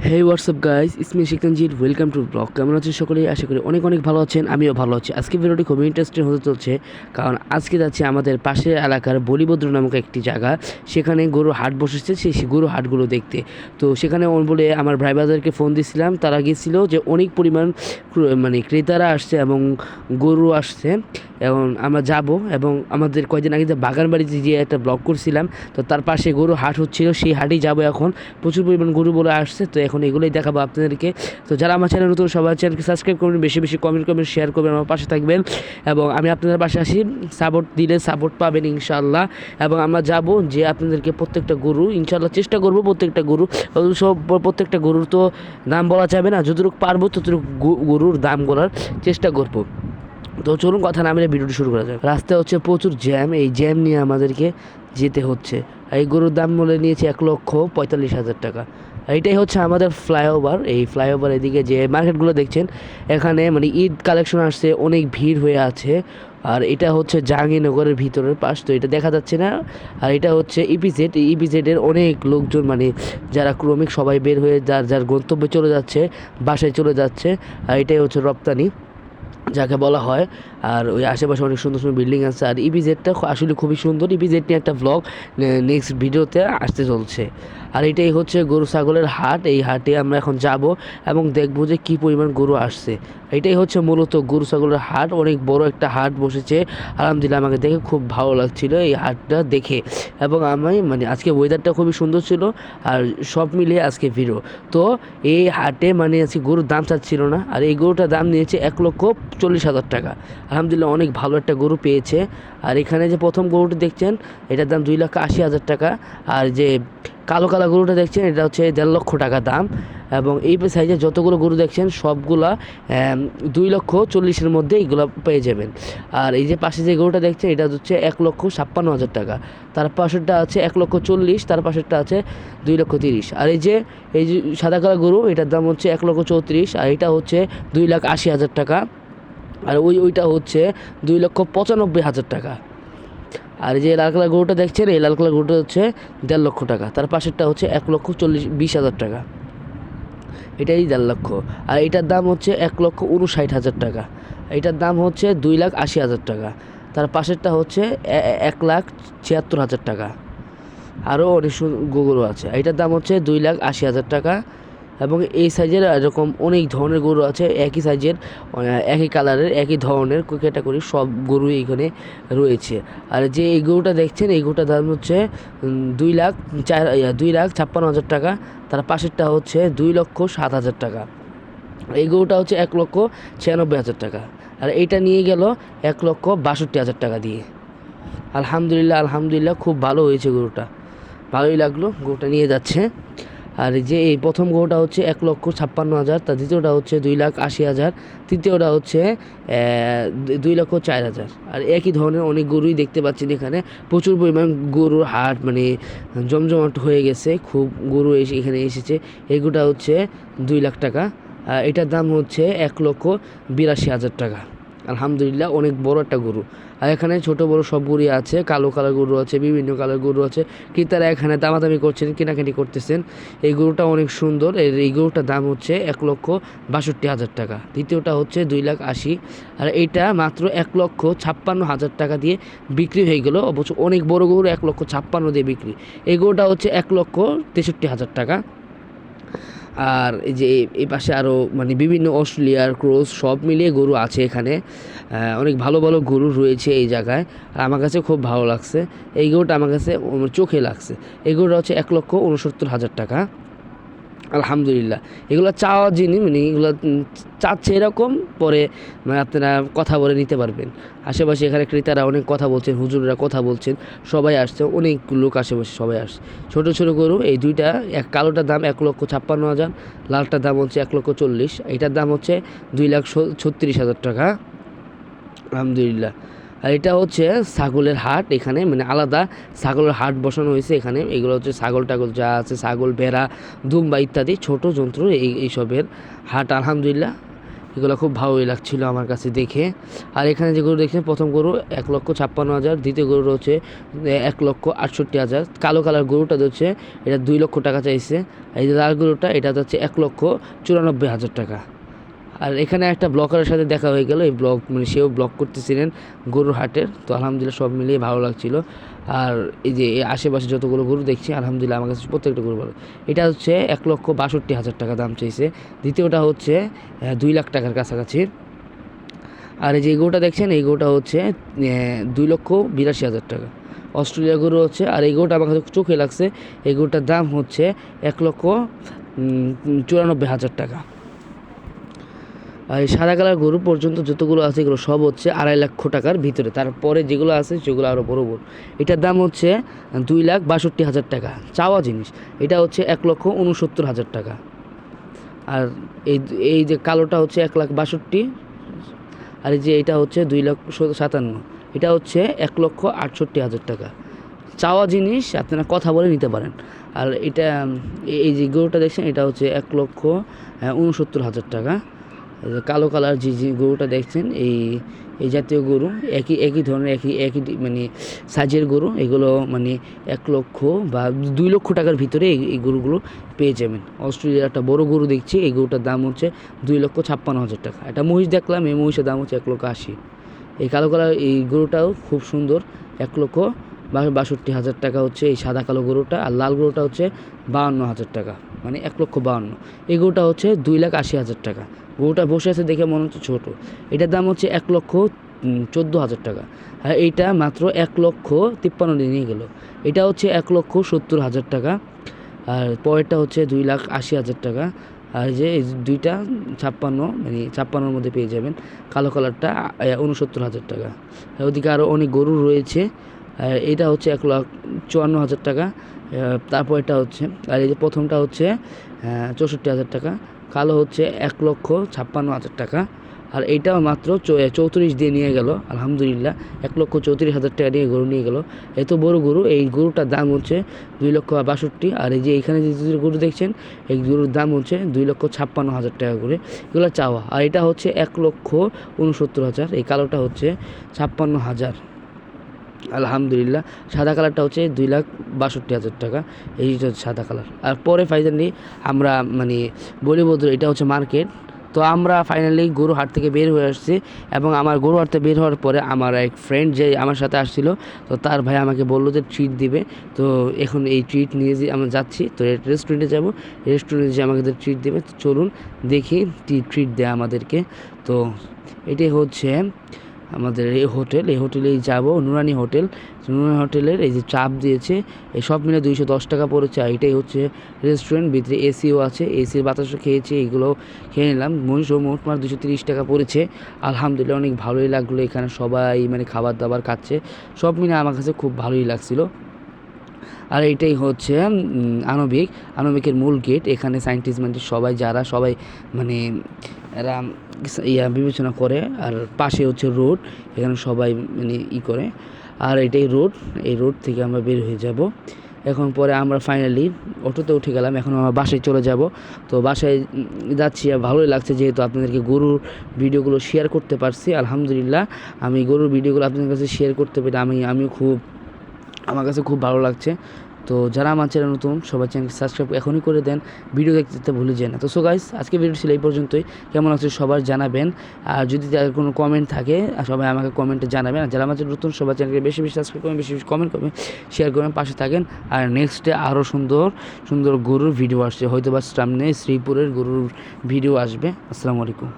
হে WhatsApp guys, ইসমি শিকতানজির welcome to blog. কেমন আছেন সকলেই? আশা করি অনেক অনেক ভালো আছেন। আমিও ভালো আছি। আজকে ভিডিওটি খুবই ইন্টারেস্টিং হতে চলছে, কারণ আজকে যাচ্ছি আমাদের পাশের এলাকার বলিভদ্র নামক একটি জায়গা। সেখানে গরুর হাট বসেছে, সেই গরুর হাটগুলো দেখতে। তো সেখানে বলে আমার ভাই বাজারকে ফোন দিয়েছিলাম, তারা গিয়েছিল যে অনেক পরিমাণ ক্রেতারা আসছে এবং গরু আসছে এবং আমরা যাব। এবং আমাদের কয়েকদিন আগে যে বাগানবাড়িতে যে একটা ব্লগ করছিলাম, তো তার পাশে গরু হাট হচ্ছিল, সেই হাটেই যাবো। এখন প্রচুর পরিমাণ গরু বলে আসছে, তো এখন এগুলোই দেখাবো আপনাদেরকে। তো যারা আমার চ্যানেল নতুন, সবার চ্যানেলকে সাবস্ক্রাইব করবেন, বেশি বেশি কমেন্ট করবেন, শেয়ার করবেন, আমার পাশে থাকবেন এবং আমি আপনাদের পাশে আসি। সাপোর্ট দিলে সাপোর্ট পাবেন ইনশাআল্লাহ। এবং আমরা যাব যে আপনাদেরকে প্রত্যেকটা গরু ইনশাআল্লাহ চেষ্টা করব, প্রত্যেকটা গরুর তো দাম বলা যাবে না, যতটুকু পারবো ততটুকু গরুর দাম বলার চেষ্টা করব। তো চলুন কথা না বলে ভিডিওটি শুরু করা যাক। রাস্তায় হচ্ছে প্রচুর জ্যাম, এই জ্যাম নিয়ে আমাদেরকে যেতে হচ্ছে। এই গরুর দাম বলে নিয়েছে 1,45,000 টাকা। এইটাই হচ্ছে আমাদের ফ্লাইওভার। এই ফ্লাইওভার এদিকে যে মার্কেটগুলো দেখছেন, এখানে ঈদ কালেকশন আসছে, অনেক ভিড় হয়ে আছে। আর এটা হচ্ছে জাহাঙ্গীরনগরের ভিতরের পাশ, তো এটা দেখা যাচ্ছে না। আর এটা হচ্ছে ইপিজেড। এই ইপিজেডের অনেক লোকজন যারা ক্রমিক সবাই বের হয়ে যার যার গন্তব্যে চলে যাচ্ছে, বাসায় চলে যাচ্ছে। আর এটাই হচ্ছে রপ্তানি যাকে বলা হয়। আর ওই আশেপাশে অনেক সুন্দর সুন্দর বিল্ডিং আছে। আর ইপিজেডটা আসলে খুবই সুন্দর। ইপিজেড নিয়ে একটা ব্লগ নেক্সট ভিডিওতে আসতে চলছে। আর এটাই হচ্ছে গরু ছাগলের হাট। এই হাটে আমরা এখন যাব এবং দেখব যে কী পরিমাণ গরু আসছে। এটাই হচ্ছে মূলত গরু ছাগলের হাট। অনেক বড় একটা হাট বসেছে। আলহামদুলিল্লাহ, আমাকে দেখে খুব ভালো লাগছিল এই হাটটা দেখে। এবং আমি আজকে ওয়েদারটা খুবই সুন্দর ছিল। আর সব মিলিয়ে আজকে ভিড়ও। তো এই হাটে আজকে গরুর দাম চাচ্ছিল না, আর এই গরুটার দাম নিয়েছে 1,40,000 টাকা। আলহামদুলিল্লাহ, অনেক ভালো একটা গরু পেয়েছে। আর এখানে যে প্রথম গরুটি দেখছেন, এটার দাম 2,80,000 টাকা। আর যে কালো গরুটা দেখছেন, এটা হচ্ছে 1,50,000 টাকা দাম। এবং এই সাইজে যতগুলো গরু দেখছেন সবগুলা 2,40,000-এর মধ্যে এইগুলো পেয়ে যাবেন। আর এই যে পাশে যে গরুটা দেখছেন, এটা হচ্ছে 1,56,000 টাকা। তার পাশেরটা আছে 1,40,000, তার পাশেরটা আছে 2,30,000। আর এই যে সাদা কালো গরু, এটার দাম হচ্ছে 1,34,000, আর এটা হচ্ছে 2,80,000 টাকা। আর ওইটা হচ্ছে 2,95,000 টাকা। আর যে লাল কালার গরুটা দেখছেন, এই লাল কালার গরুটা হচ্ছে 1,50,000 টাকা। তার পাশেরটা হচ্ছে 1,20,000 টাকা। এটাই 1,50,000। আর এটার দাম হচ্ছে 1,59,000 টাকা। এটার দাম হচ্ছে 2,80,000 টাকা। তার পাশেরটা হচ্ছে 1,76,000 টাকা। আরও অনেক গরু আছে। এটার দাম হচ্ছে 2,80,000 টাকা। এবং এই সাইজের এরকম অনেক ধরনের গরু আছে, একই সাইজের, একই কালারের, একই ধরনের ক্যাটাগরি সব গরু এখানে রয়েছে। আর যে এই গরুটা দেখছেন, এই গরুটার দাম হচ্ছে 2,56,000 টাকা। তার পাশেরটা হচ্ছে 2,07,000 টাকা। এই গরুটা হচ্ছে 1,96,000 টাকা। আর এইটা নিয়ে গেল 1,62,000 টাকা দিয়ে। আলহামদুলিল্লাহ, খুব ভালো হয়েছে গরুটা, ভালোই লাগলো। গরুটা নিয়ে যাচ্ছে। আর যে এই প্রথম গরুটা হচ্ছে 1,56,000, তার দ্বিতীয়টা হচ্ছে 2,80,000, তৃতীয়টা হচ্ছে 2,04,000। আর একই ধরনের অনেক গরুই দেখতে পাচ্ছেন এখানে। প্রচুর পরিমাণ গরুর হাট, জমজমাট হয়ে গেছে, খুব গরু এখানে এসেছে। এই গরুটা হচ্ছে 2,00,000 টাকা। এটার দাম হচ্ছে 1,82,000 টাকা। আলহামদুলিল্লাহ, অনেক বড় একটা গরু। আর এখানে ছোট বড় সব গরুই আছে, কালো কালার গরু আছে, বিভিন্ন কালার গরু আছে। ক্রেতারা এখানে দামাদামি করছেন, কেনাকাটি করতেছেন। এই গরুটা অনেক সুন্দর। এই গরুটার দাম হচ্ছে 1,62,000 টাকা। দ্বিতীয়টা হচ্ছে 2,80,000। আর এইটা মাত্র 1,56,000 টাকা দিয়ে বিক্রি হয়ে গেল। অবশ্য অনেক বড় গরু 1,56,000 দিয়ে বিক্রি। এই গরুটা হচ্ছে 1,63,000 টাকা। আর এই যে এই পাশে আরও বিভিন্ন অস্ট্রেলিয়ার ক্রস সব মিলিয়ে গরু আছে এখানে। অনেক ভালো ভালো গরু রয়েছে এই জায়গায়। আর আমার কাছে খুব ভালো লাগছে এই গরুটা, আমার কাছে চোখে লাগছে। এই গরুটা হচ্ছে 1,69,000 টাকা। আলহামদুলিল্লাহ, এগুলো চাওয়া জিনিস, এগুলো চাচ্ছে এরকম, পরে আপনারা কথা বলে নিতে পারবেন। আশেপাশে এখানে ক্রেতারা অনেক কথা বলছেন, হুজুররা কথা বলছেন, সবাই আসছে, অনেক লোক আশেপাশে সবাই আসছে। ছোটো ছোটো গরু এই দুইটা, কালোটার দাম 1,56,000, লালটার দাম হচ্ছে 1,40,000, এটার দাম হচ্ছে 2,36,000 টাকা। আলহামদুলিল্লাহ। আর এটা হচ্ছে ছাগলের হাট। এখানে আলাদা ছাগলের হাট বসানো হয়েছে এখানে। এগুলো হচ্ছে ছাগল টাগল যা আছে, ছাগল, ভেড়া, দুম্বা ইত্যাদি ছোট যন্ত্র এইসবের হাট। আলহামদুলিল্লাহ, এগুলো খুব ভালোই লাগছিল আমার কাছে দেখে। আর এখানে যে গরু দেখছেন, প্রথম গরু 1,56,000, দ্বিতীয় গরু হচ্ছে 1,68,000। কালো কালার গরুটা হচ্ছে এটা 2 লক্ষ টাকা চাইছে। এই যে লাল গরুটা এটা হচ্ছে 1,94,000 টাকা। আর এখানে একটা ব্লগারের সাথে দেখা হয়ে গেল, এই ব্লগ মানে সেও ব্লগ করতেছিলেন গরুর হাটের। তো আলহামদুলিল্লাহ সব মিলিয়ে ভালো লাগছিল। আর এই যে আশেপাশে যতগুলো গরু দেখছি আলহামদুলিল্লাহ আমার কাছে প্রত্যেকটা গরু ভালো। এটা হচ্ছে 1,62,000 টাকা দাম চাইছে। দ্বিতীয়টা হচ্ছে 2 লাখ টাকার কাছাকাছি। আর এই যে গরুটা দেখছেন, এই গরুটা হচ্ছে 2,82,000 টাকা। অস্ট্রেলিয়া গরু হচ্ছে। আর এই গরুটা আমার কাছে চোখে লাগছে, এই গরুটার দাম হচ্ছে 1,94,000 টাকা। আর এই সাদা কালার গরু পর্যন্ত যতগুলো আছে এগুলো সব হচ্ছে 2.5 লক্ষ টাকার ভিতরে। তারপরে যেগুলো আছে সেগুলো আরও বড় বড়। এটার দাম হচ্ছে 2,62,000 টাকা চাওয়া জিনিস। এটা হচ্ছে 1,69,000 টাকা। আর এই এই যে কালোটা হচ্ছে 1,62,000। আর এই যে এটা হচ্ছে 2,57,000। এটা হচ্ছে 1,68,000 টাকা চাওয়া জিনিস, আপনারা কথা বলে নিতে পারেন। আর এটা এই যে গরুটা দেখছেন এটা হচ্ছে 1,69,000 টাকা। কালো কালার যে গরুটা দেখছেন, এই জাতীয় গরু একই ধরনের একই মানে সাইজের গরু, এগুলো মানে 1 লক্ষ বা 2 লক্ষ টাকার ভিতরে এই গরুগুলো পেয়ে যাবেন। অস্ট্রেলিয়ার একটা বড় গরু দেখছি, এই গরুটার দাম হচ্ছে 2,56,000 টাকা। একটা মহিষ দেখলাম, এই মহিষের দাম হচ্ছে 1,80,000। এই কালো কালার এই গরুটাও খুব সুন্দর, 1,62,000 টাকা হচ্ছে এই সাদা কালো গরুটা। আর লাল গরুটা হচ্ছে 52,000 টাকা, মানে 1,52,000। এই গরুটা হচ্ছে 2,80,000 টাকা। গরুটা বসে আছে দেখে মনে হচ্ছে ছোটো। এটার দাম হচ্ছে 1,14,000 টাকা। আর এইটা মাত্র 1,53,000 দিয়ে নিয়ে গেল। এটা হচ্ছে 1,70,000 টাকা। আর পরেরটা হচ্ছে 2,80,000 টাকা। আর যে এই দুইটা 56, মানে 56-র মধ্যে পেয়ে যাবেন। কালো কালারটা 69,000 টাকা। ওদিকে আরও অনেক গরু রয়েছে। আর এটা হচ্ছে 1,54,000 টাকা। তারপর এটা হচ্ছে, আর এই যে প্রথমটা হচ্ছে 64,000 টাকা। কালো হচ্ছে 1,56,000 টাকা। আর এইটাও মাত্র 34 দিয়ে নিয়ে গেল। আলহামদুলিল্লাহ 1,34,000 টাকা নিয়ে গরু নিয়ে গেল। এত বড় গরু, এই গরুটার দাম হচ্ছে 2,62,000। আর এই যে এখানে যে গরু দেখছেন, এই গরুর দাম হচ্ছে 2,56,000 টাকা করে। এগুলো চাওয়া। আর এটা হচ্ছে 1,69,000। এই কালোটা হচ্ছে 56,000। আলহামদুলিল্লাহ সাদা কালারটা হচ্ছে 2,62,000 টাকা। এইটা হচ্ছে সাদা কালার। আর পরে ফাইনালি আমরা মানে বলিবদ্র, এটা হচ্ছে মার্কেট। তো আমরা ফাইনালি গরু হাট থেকে বের হয়ে আসছি। এবং আমার গরু হাট থেকে বের হওয়ার পরে আমার এক ফ্রেন্ড যে আমার সাথে আসছিল, তো তার ভাই আমাকে বললো যে ট্রিট দিবে। তো এখন এই ট্রিট নিয়ে যে আমরা যাচ্ছি, তো রেস্টুরেন্টে যাব। রেস্টুরেন্টে যে আমাদের ট্রিট দেবে, তো চলুন দেখি ট্রিট দেয় আমাদেরকে। তো এটাই হচ্ছে আমাদের এই হোটেলেই যাব, নুরানি হোটেলের এই যে চাপ দিয়েছে, এই সব মিলে 210 টাকা পড়েছে। আর এটাই হচ্ছে রেস্টুরেন্ট, ভিতরে এসিও আছে, এসির বাতাসও খেয়েছি, এগুলো খেয়ে নিলাম। মোটমাট 230 টাকা পড়েছে। আলহামদুলিল্লাহ অনেক ভালোই লাগলো। এখানে সবাই মানে খাবার দাবার খাচ্ছে, সব মিলে আমার কাছে খুব ভালোই লাগছিলো। আর এইটাই হচ্ছে আণবিকের মূল গেট। এখানে সায়েন্টিস্ট সবাই মানে এরা বিবেচনা করে। আর পাশে হচ্ছে রোড, এখানে সবাই মানে করে। আর এটাই রোড, এই রোড থেকে আমরা বের হয়ে যাব। এখন পরে আমরা ফাইনালি অটোতে উঠে গেলাম। এখন আমরা বাসায় চলে যাব। তো বাসায় যাচ্ছি, আর ভালোই লাগছে যেহেতু আপনাদেরকে গরুর ভিডিওগুলো শেয়ার করতে পারছি। আলহামদুলিল্লাহ আমি গরুর ভিডিওগুলো আপনাদের কাছে শেয়ার করতে পেরে আমার কাছে খুব ভালো লাগছে। তো যারা আমার চ্যানেল নতুন, সবাই চ্যানেলকে সাবস্ক্রাইব এখনই করে দেন, ভিডিও দেখতে ভুলে যায় না। তো সো গাইস, আজকে ভিডিও ছিল এই পর্যন্তই। কেমন আছে সবার জানাবেন। আর যদি তাদের কোনো কমেন্ট থাকে সবাই আমাকে কমেন্টে জানাবেন। আর যারা আমার চ্যানেল নতুন, সবাই চ্যানেলকে বেশি সাবস্ক্রাইব করবেন, বেশি কমেন্ট করবেন, শেয়ার করবেন, পাশে থাকেন। আর নেক্সটে আরও সুন্দর গরুর ভিডিও আসছে, হয়তো বা সামনে শ্রীপুরের গরুর ভিডিও আসবে। আসসালামু আলাইকুম।